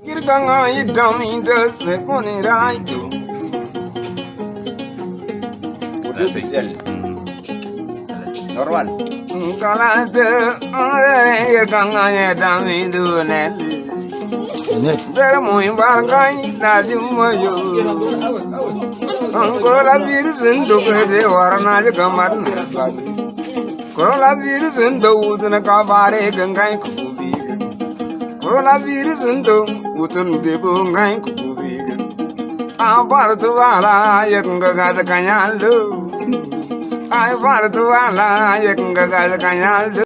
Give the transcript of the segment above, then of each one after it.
Kirganga idami da sekoni raito. Normal. Kalate kirganga idami du neli. Bere mo imbargai na jumoyo. Angola virus ndo kede warna jagamar na. Coronavirus ndo udna kabare gangai kubi. Coronavirus ndo utun debo ngai kubi. Apartu wala yekanga gaza kanyalo. Apartu wala yekanga gaza kanyalo.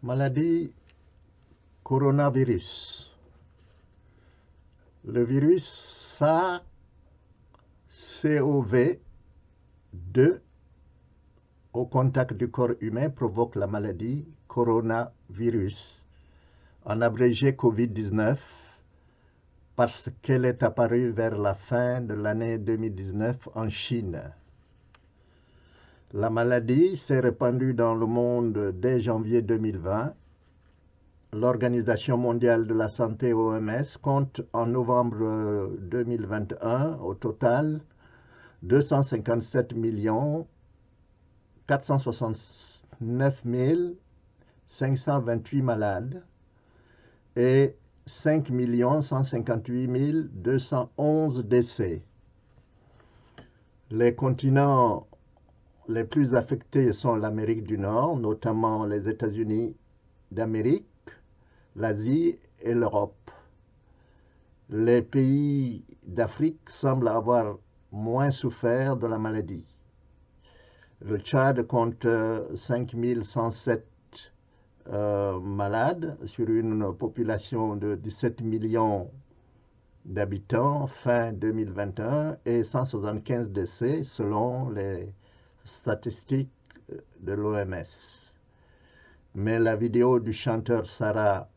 Maladie coronavirus. Le virus SARS-CoV-2 au contact du corps humain provoque la maladie coronavirus, en abrégé Covid-19, parce qu'elle est apparue vers la fin de l'année 2019 en Chine. La maladie s'est répandue dans le monde dès janvier 2020. L'Organisation mondiale de la santé OMS compte en novembre 2021 au total 257 469 528 malades et 5 158 211 décès. Les continents les plus affectés sont l'Amérique du Nord, notamment les États-Unis d'Amérique, l'Asie et l'Europe. Les pays d'Afrique semblent avoir moins souffert de la maladie. Le Tchad compte 5107 malades sur une population de 17 millions d'habitants fin 2021 et 175 décès selon les statistiques de l'OMS. Mais la vidéo du chanteur Sarah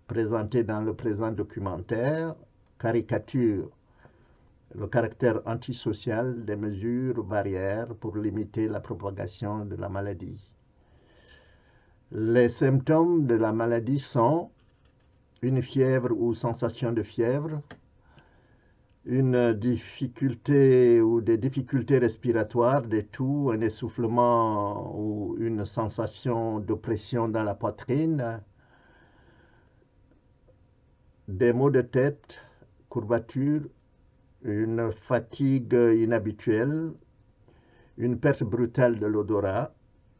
présentée dans le présent documentaire caricature le caractère antisocial des mesures barrières pour limiter la propagation de la maladie. Les symptômes de la maladie sont une fièvre ou sensation de fièvre, une difficulté ou des difficultés respiratoires, des toux, un essoufflement ou une sensation d'oppression dans la poitrine, des maux de tête, courbatures, une fatigue inhabituelle, une perte brutale de l'odorat,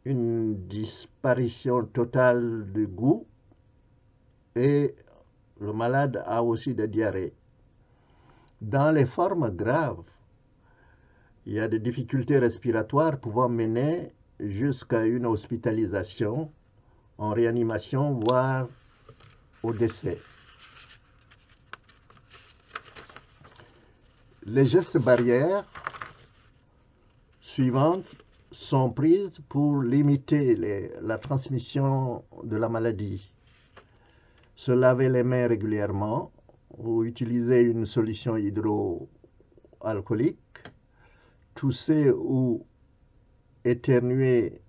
une disparition totale du goût et le malade a aussi des diarrhées. Dans les formes graves, il y a des difficultés respiratoires pouvant mener jusqu'à une hospitalisation en réanimation, voire au décès. Les gestes barrières suivantes sont prises pour limiter la transmission de la maladie. Se laver les mains régulièrement ou utiliser une solution hydroalcoolique, tousser ou éternuer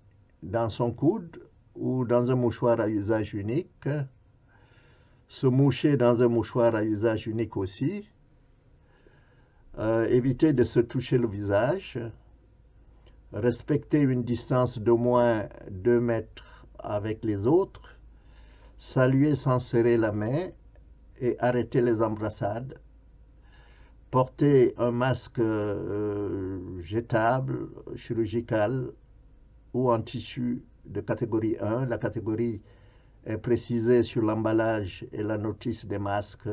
dans son coude ou dans un mouchoir à usage unique, se moucher dans un mouchoir à usage unique aussi, éviter de se toucher le visage, respecter une distance d'au moins 2 mètres avec les autres, saluer sans serrer la main et arrêter les embrassades, porter un masque jetable, chirurgical ou en tissu de catégorie 1. La catégorie est précisée sur l'emballage et la notice des masques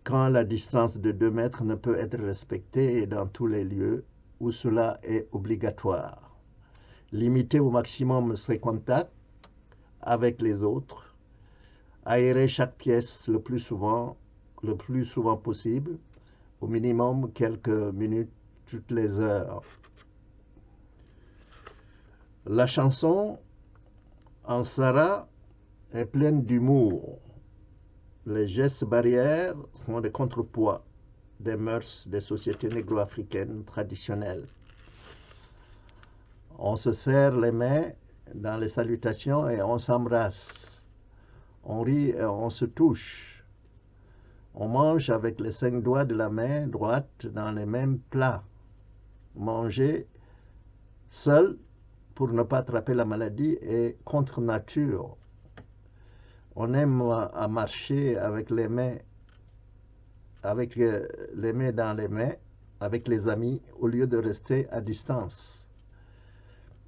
quand la distance de 2 mètres ne peut être respectée et dans tous les lieux où cela est obligatoire. Limiter au maximum ses contacts avec les autres. Aérer chaque pièce le plus souvent possible, au minimum quelques minutes toutes les heures. La chanson en Sarah est pleine d'humour. Les gestes barrières sont des contrepoids. des mœurs des sociétés négro-africaines traditionnelles. On se serre les mains dans les salutations et on s'embrasse. On rit et on se touche. On mange avec les 5 doigts de la main droite dans les mêmes plats. Manger seul pour ne pas attraper la maladie est contre nature. On aime à marcher avec les mains dans les mains, avec les amis, au lieu de rester à distance.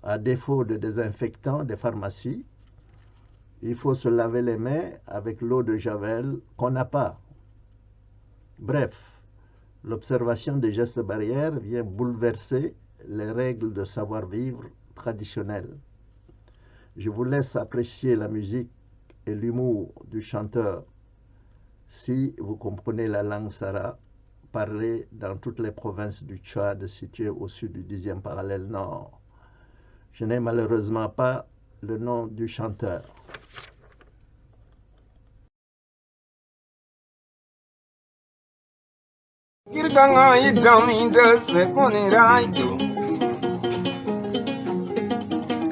À défaut de désinfectants des pharmacies, il faut se laver les mains avec l'eau de Javel qu'on n'a pas. Bref, l'observation des gestes barrières vient bouleverser les règles de savoir-vivre traditionnelles. Je vous laisse apprécier la musique et l'humour du chanteur. Si vous comprenez la langue Sara, parlée dans toutes les provinces du Tchad situées au sud du 10e parallèle nord. Je n'ai malheureusement pas le nom du chanteur. Kirganga idamida sekoniraito.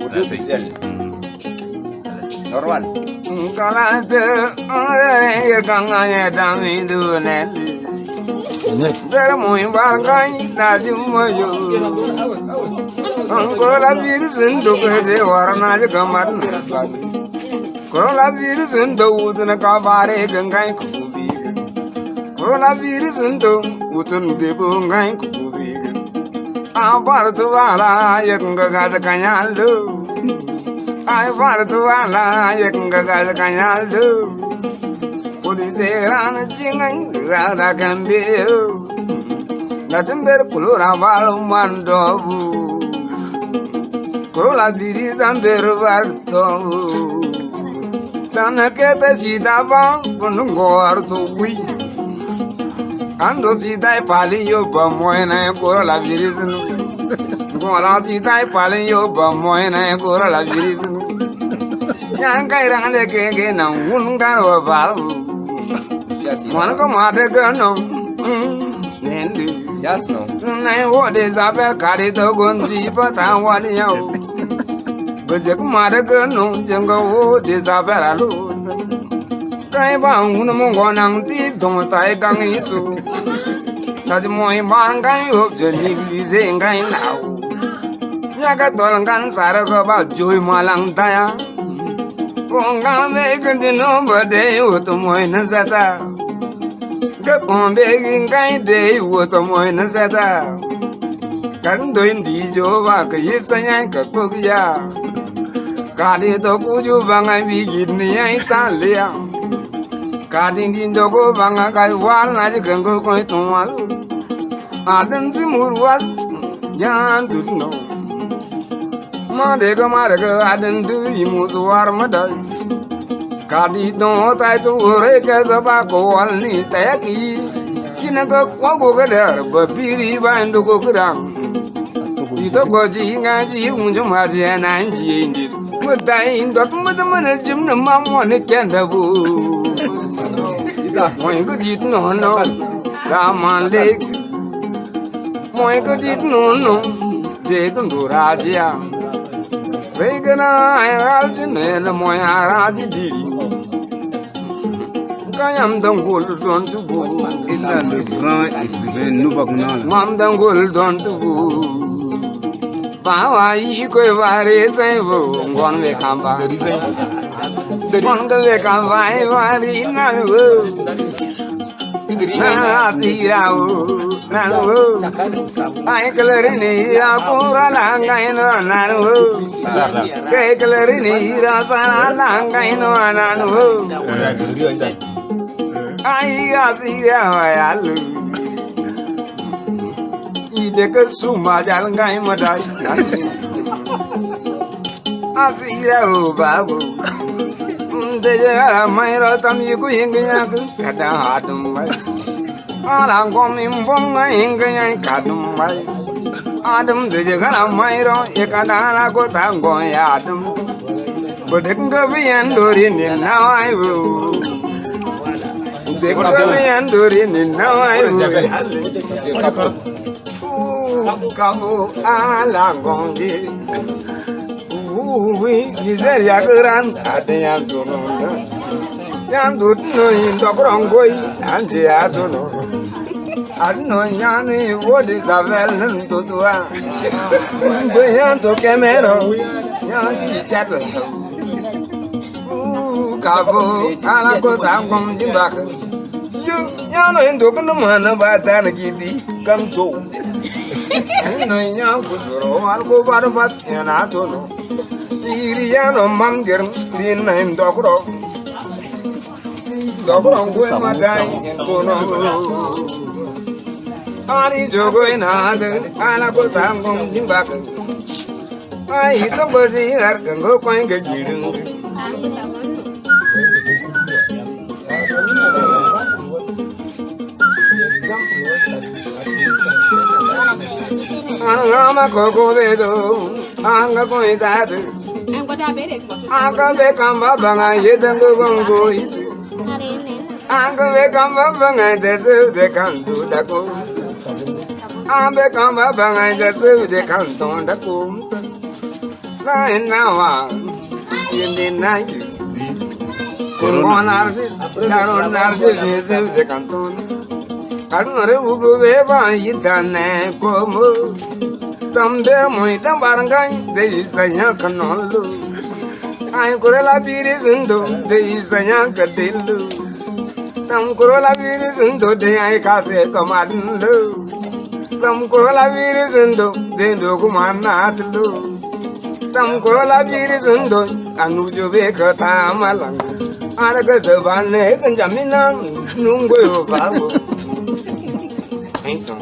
That's it. Normal. Kalate kirganga idamidu neli. There muimbangai najumayo. Angola virus into the warna kamat. Coronavirus into Udana Kabare Gangai Kubi. Coronavirus into Utun de Bungai Kubi. Apartuala Yakanga Kanyaldo. I Partuala Yakanga Kanyaldo. Put his hair on a chinging, rather can be you. Nothing better Kulura Valumando. Coronavirus and Beruvarto. Tana kete sida bang kunungor tu wi. Ando sida pali yo ba moena korola virus nu. Gola sida pali yo ba moena korola virus nu. Yang kai rang le ke na un gar wa ba. Mon ko ma de ga no. Nendi. Yes, no. Nai wo de zabel kari to gonji pa ta wa ni yo. Bajak madaga no janga wo desabela lo kai ba un mo gonang ti dong tai gang isu taj moi mangai ho jeni ze ngai nau nya ka tol kan sar ga ba joy malang taya ponga me kan di no ba de wo to moi na zata ga pon be ngai de wo to moi na zata kan doin di jo ba ka yisanya ka pogya Kadi to kuju bangai bigit ni ai talia. Kadi din to go banga kai wal na je kengo koi tumal. Adan si murwas jan tu no. Ma de ga adan tu imu suar madai. Kadi to tai tu re ka sa ba ko wal ni ta ki. Kina ga kwa go ga dar ba biri ba ndu go kram. Ito go ji nga ji un jum ha je nan ji ndi. Mudain dot mudamana jim na mamone kendabu. Moin ko dit no no. Ramale. Moin ko dit no no. Je kunduraja. Segana ay alsine na moy araji di. Kayam dangol don tu bu. Illa le grand écrivain Noubakuna. Mam dangol don tu bu. Bawa yi ko vare sai vo ngon le kamba ngon le kamba e vari na wo na sira wo na wo ai kalari ni ra pura la ngai no na wo ke kalari ni ra sa la ngai no na wo ai ya sira wa ya lu Deka suma jalan gai madai asira o babu deja mai rotam yiku hinga kada hatum mai alang komim bonga hinga kadum mai adam deja kana mai ro ekada la ko tango ya adam bodek ngabian dori ni na ai Andori ni nawai kamu ala gongi miseria gran ada yang dono yang dono indo krongoi anje adono adno yani wodi savel nto tua boyan to kemero yang chat kamu ala ko tangom jimbak Nyano indo kono mana batana gidi kamto. No nyam kusuro algo barbat yana tono. Iriano mangger lina indo kro. Sobro ngwe madai kono. Ari jogo inade ala ko tangom jimbak. Ai tombozi ar kango koin gajirung. Anga koko bedo, anga koi dadu. Anga be kamba banga yedango gongo itu. Anga be kamba banga desu de kanto dako. Anga be kamba banga desu de kanto dako. Na nawa, yende na. Koronarsi, koronarsi desu de kanto. Karnore ugo beba yidane komo tambe moi tambarangai de isanya kanolo ai korela biri sundo de isanya kadillu tam korela biri sundo de ai kase kamadlu tam korela biri sundo de dokumana atlu tam korela biri sundo anu jobe kata malang araga debane kanjamina nungo bawo Então.